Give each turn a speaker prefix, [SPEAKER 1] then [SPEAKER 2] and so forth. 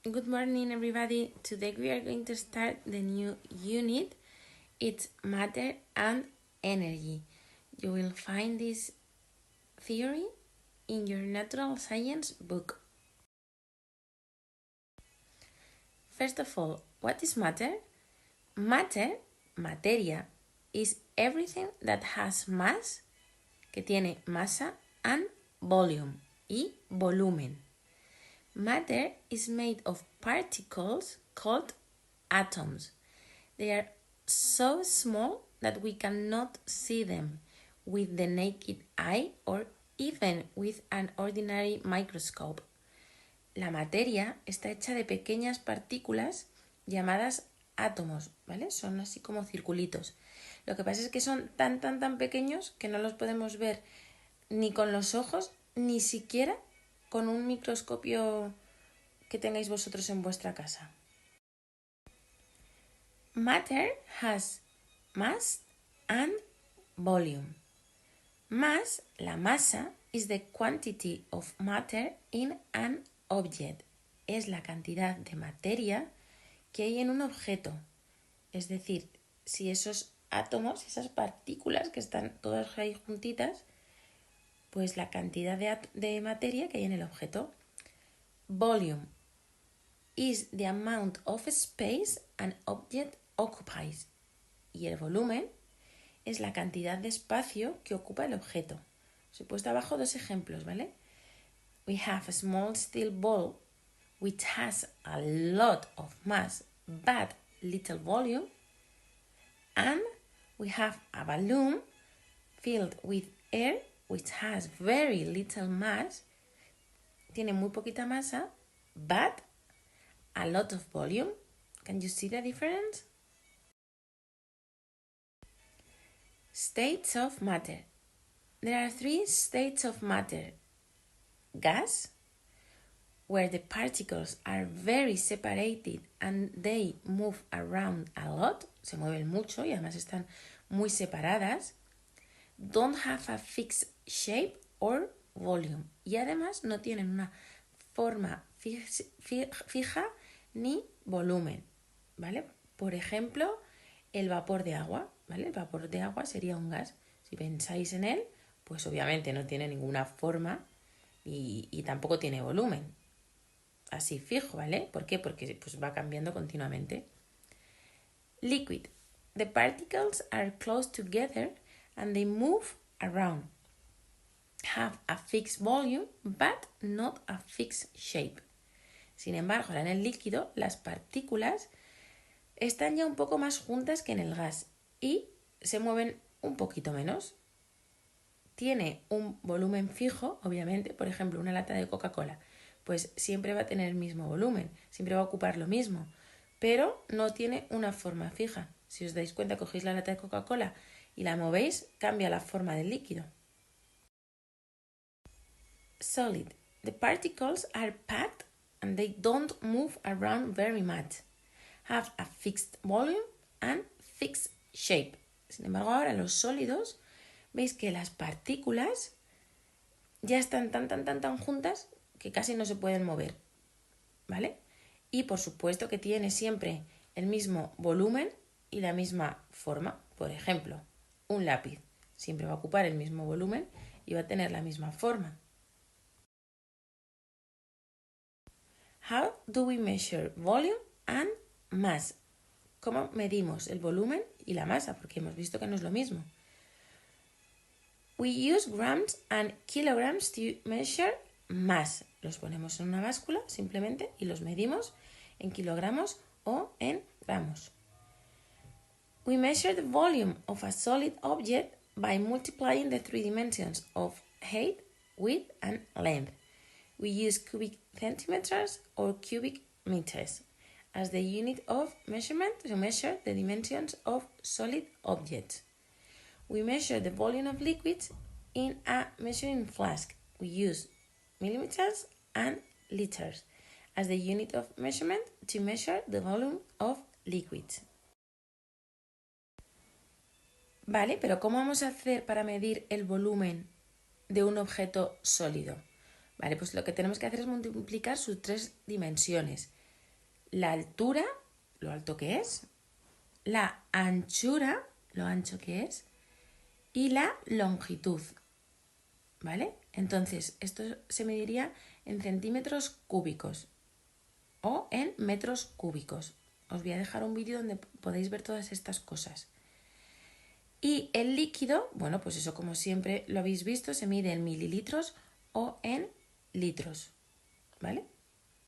[SPEAKER 1] Good morning, everybody. Today we are going to start the new unit. It's matter and energy. You will find this theory in your natural science book. First of all, what is matter? Matter, materia, is everything that has mass, que tiene masa, and volume, y volumen. Matter is made of particles called atoms. They are so small that we cannot see them with the naked eye or even with an ordinary microscope. La materia está hecha de pequeñas partículas llamadas átomos, ¿vale? Son así como circulitos. Lo que pasa es que son tan pequeños que no los podemos ver ni con los ojos, ni siquiera con un microscopio que tengáis vosotros en vuestra casa. Matter has mass and volume. Mass, la masa, is the quantity of matter in an object. Es la cantidad de materia que hay en un objeto. Es decir, si esos átomos, esas partículas que están todas ahí juntitas, pues la cantidad de materia que hay en el objeto. Volume is the amount of space an object occupies. Y el volumen es la cantidad de espacio que ocupa el objeto. Os he puesto abajo dos ejemplos, ¿vale? We have a small steel ball which has a lot of mass but little volume. And we have a balloon filled with air which has very little mass, tiene muy poquita masa, but a lot of volume. Can you see the difference? States of matter. There are three states of matter. Gas, where the particles are very separated and they move around a lot, se mueven mucho y además están muy separadas. Don't have a fixed shape or volume. Y además no tienen una forma fija ni volumen, ¿vale? Por ejemplo, el vapor de agua, ¿vale? El vapor de agua sería un gas. Si pensáis en él, pues obviamente no tiene ninguna forma y tampoco tiene volumen. Así fijo, ¿vale? ¿Por qué? Porque pues, va cambiando continuamente. Liquid. The particles are close together and they move around. Have a fixed volume, but not a fixed shape. Sin embargo, en el líquido, las partículas están ya un poco más juntas que en el gas y se mueven un poquito menos. Tiene un volumen fijo, obviamente, por ejemplo, una lata de Coca-Cola, pues siempre va a tener el mismo volumen, siempre va a ocupar lo mismo, pero no tiene una forma fija. Si os dais cuenta, cogéis la lata de Coca-Cola y la movéis, cambia la forma del líquido. Solid. The particles are packed and they don't move around very much. Have a fixed volume and fixed shape. Sin embargo, ahora los sólidos, veis que las partículas ya están tan juntas que casi no se pueden mover, ¿vale? Y por supuesto que tiene siempre el mismo volumen y la misma forma. Por ejemplo, un lápiz siempre va a ocupar el mismo volumen y va a tener la misma forma. How do we measure volume and mass? ¿Cómo medimos el volumen y la masa? Porque hemos visto que no es lo mismo. We use grams and kilograms to measure mass. Los ponemos en una báscula simplemente y los medimos en kilogramos o en gramos. We measure the volume of a solid object by multiplying the three dimensions of height, width, and length. We use cubic centimeters or cubic meters as the unit of measurement to measure the dimensions of solid objects. We measure the volume of liquids in a measuring flask. We use millimeters and liters as the unit of measurement to measure the volume of liquids. Vale, pero ¿cómo vamos a hacer para medir el volumen de un objeto sólido? Vale, pues lo que tenemos que hacer es multiplicar sus tres dimensiones. la altura, lo alto que es, la anchura, lo ancho que es, y la longitud, ¿vale? Entonces, esto se mediría en centímetros cúbicos o en metros cúbicos. Os voy a dejar un vídeo donde podéis ver todas estas cosas. Y el líquido, bueno, pues eso como siempre lo habéis visto, se mide en mililitros o en litros, ¿vale?